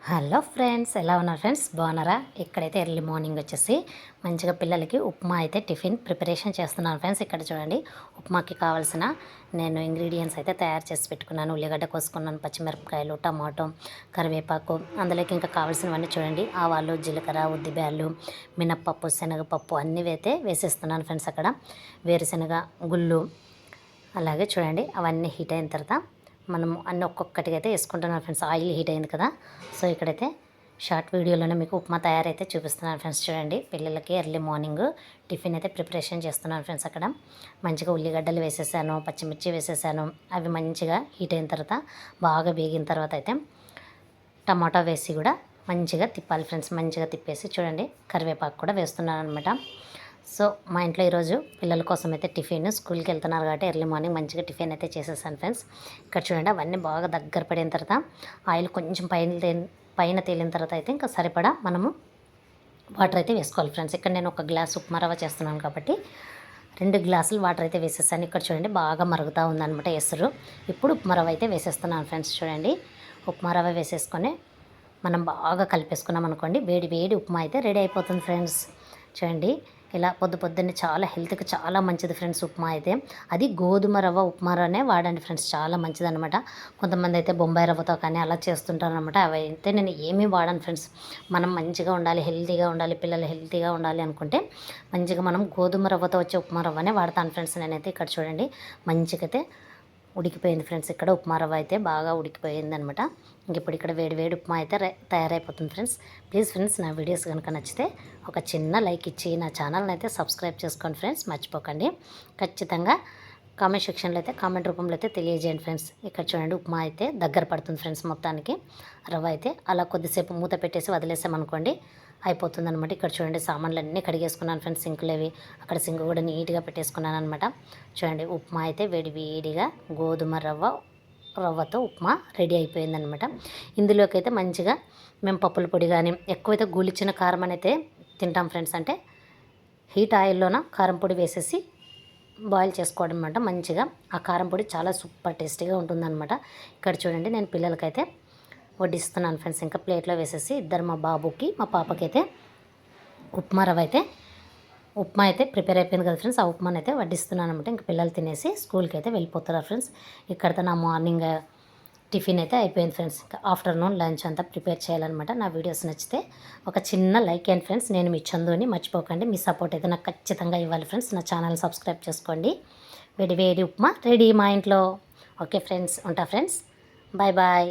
Hello friends, ఎలా ఉన్నారు friends? బాగున్నారా? ఇక్కడైతే ఎర్లీ మార్నింగ్ వచ్చేసి మంచిగా పిల్లలకి ఉప్మా అయితే టిఫిన్ ప్రిపరేషన్ చేస్తున్నాను ఫ్రెండ్స్. ఇక్కడ చూడండి, ఉప్మాకి కావాల్సిన నేను ఇంగ్రీడియంట్స్ అయితే తయారు చేసి పెట్టుకున్నాను. ఉల్లిగడ్డ కోసుకున్నాను, పచ్చిమిరపకాయలు, టమాటో, కరివేపాకు, అందులోకి ఇంకా కావాల్సినవన్నీ చూడండి. ఆవాలు, జీలకర్ర, ఉద్దిబ్యాళ్ళు, మినప్పప్పు, శనగపప్పు అన్నీ అయితే వేసేస్తున్నాను ఫ్రెండ్స్. అక్కడ వేరుశనగ గుళ్ళు, అలాగే చూడండి అవన్నీ హీట్ అయిన తర్వాత మనము అన్నీ ఒక్కొక్కటిగా అయితే వేసుకుంటున్నాను ఫ్రెండ్స్. ఆయిల్ హీట్ అయింది కదా, సో ఇక్కడైతే షార్ట్ వీడియోలోనే మీకు ఉప్మా తయారైతే చూపిస్తున్నాను ఫ్రెండ్స్. చూడండి, పిల్లలకి ఎర్లీ మార్నింగ్ టిఫిన్ అయితే ప్రిపరేషన్ చేస్తున్నాను ఫ్రెండ్స్. అక్కడ మంచిగా ఉల్లిగడ్డలు వేసేసాను, పచ్చిమిర్చి వేసేసాను. అవి మంచిగా హీట్ అయిన తర్వాత బాగా వేగిన తర్వాత అయితే టమాటా వేసి కూడా మంచిగా తిప్పాలి ఫ్రెండ్స్. మంచిగా తిప్పేసి చూడండి కరివేపాకు కూడా వేస్తున్నాను అనమాట. సో మా ఇంట్లో ఈరోజు పిల్లల కోసం అయితే టిఫిన్, స్కూల్కి వెళ్తున్నారు కాబట్టి ఎర్లీ మార్నింగ్ మంచిగా టిఫిన్ అయితే చేసేసాను ఫ్రెండ్స్. ఇక్కడ చూడండి అవన్నీ బాగా దగ్గర పడిన తర్వాత ఆయిల్ కొంచెం పైన తేలిన తర్వాత అయితే ఇంకా సరిపడా మనము వాటర్ అయితే వేసుకోవాలి ఫ్రెండ్స్. ఇక్కడ నేను ఒక గ్లాస్ ఉప్మా రవ్వ చేస్తున్నాను కాబట్టి 2 గ్లాసులు వాటర్ అయితే వేసేసాను. ఇక్కడ చూడండి బాగా మరుగుతూ ఉందన్నమాట ఎసురు. ఇప్పుడు ఉప్మా రవ్వ అయితే వేసేస్తున్నాను ఫ్రెండ్స్. చూడండి, ఉప్మా రవ్వ వేసేసుకొని మనం బాగా కలిపేసుకున్నాం అనుకోండి, వేడి వేడి ఉప్మా అయితే రెడీ అయిపోతుంది ఫ్రెండ్స్. చూడండి, ఇలా పొద్దున్నే చాలా హెల్త్కి చాలా మంచిది ఫ్రెండ్స్ ఉప్మా అయితే. అది గోధుమ రవ్వ ఉప్మా రవ్వనే వాడండి ఫ్రెండ్స్, చాలా మంచిది అనమాట. కొంతమంది అయితే బొంబాయి రవ్వతో కానీ అలా చేస్తుంటారనమాట. అవి అయితే నేను ఏమీ వాడను ఫ్రెండ్స్. మనం మంచిగా ఉండాలి, హెల్తీగా ఉండాలి, పిల్లలు హెల్తీగా ఉండాలి అనుకుంటే మంచిగా మనం గోధుమ రవ్వతో వచ్చే ఉప్మా రవ్వనే వాడతాను ఫ్రెండ్స్ నేనైతే. ఇక్కడ చూడండి మంచిగా అయితే ఉడికిపోయింది ఫ్రెండ్స్. ఇక్కడ ఉప్మా రవ్వ అయితే బాగా ఉడికిపోయింది అనమాట. ఇప్పుడు ఇక్కడ వేడి వేడి ఉప్మా అయితే తయారైపోతుంది ఫ్రెండ్స్. ప్లీజ్ ఫ్రెండ్స్, నా వీడియోస్ కనుక నచ్చితే ఒక చిన్న లైక్ ఇచ్చి నా ఛానల్ని అయితే సబ్స్క్రైబ్ చేసుకోండి ఫ్రెండ్స్, మర్చిపోకండి. ఖచ్చితంగా కామెంట్ సెక్షన్లో అయితే కామెంట్ రూపంలో అయితే తెలియజేయండి ఫ్రెండ్స్. ఇక్కడ చూడండి ఉప్మా అయితే దగ్గర పడుతుంది ఫ్రెండ్స్. మొత్తానికి రవ్వ అయితే అలా కొద్దిసేపు మూత పెట్టేసి వదిలేసామనుకోండి అయిపోతుంది అనమాట. ఇక్కడ చూడండి సామాన్లు అన్నీ కడిగేసుకున్నాను ఫ్రెండ్స్, సింకులు అవి. అక్కడ సింకు కూడా నీట్గా పెట్టేసుకున్నాను అనమాట. చూడండి ఉప్మా అయితే వేడిగా గోధుమ రవ్వతో ఉప్మా రెడీ అయిపోయిందనమాట. ఇందులోకి అయితే మంచిగా మేము పప్పుల పొడి కానీ ఎక్కువైతే గూలిచ్చిన కారం అయితే తింటాం ఫ్రెండ్స్. అంటే హీట్ ఆయిల్లోన కారం పొడి వేసేసి బాయిల్ చేసుకోవడం అనమాట. మంచిగా ఆ కారం పొడి చాలా సూపర్ టేస్టీగా ఉంటుందన్నమాట. ఇక్కడ చూడండి నేను పిల్లలకైతే వడ్డిస్తున్నాను ఫ్రెండ్స్. ఇంకా ప్లేట్లో వేసేసి ఇద్దరు, మా బాబుకి మా పాపకి అయితే ఉప్మా అయితే ప్రిపేర్ అయిపోయింది కదా ఫ్రెండ్స్. ఆ ఉప్మాని అయితే వడ్డిస్తున్నాను అనమాట. ఇంకా పిల్లలు తినేసి స్కూల్కి అయితే వెళ్ళిపోతున్నారు ఫ్రెండ్స్. ఇక్కడతో నా మార్నింగ్ టిఫిన్ అయితే అయిపోయింది ఫ్రెండ్స్. ఇంకా ఆఫ్టర్నూన్ లంచ్ అంతా ప్రిపేర్ చేయాలన్నమాట. నా వీడియోస్ నచ్చితే ఒక చిన్న లైక్ అండ్ ఫ్రెండ్స్. నేను మీ చందుని మర్చిపోకండి, మీ సపోర్ట్ అయితే నాకు ఖచ్చితంగా ఇవ్వాలి ఫ్రెండ్స్. నా ఛానల్ సబ్స్క్రైబ్ చేసుకోండి. వేడి వేడి ఉప్మా రెడీ మా ఇంట్లో. ఓకే ఫ్రెండ్స్, ఉంటా ఫ్రెండ్స్. Bye bye.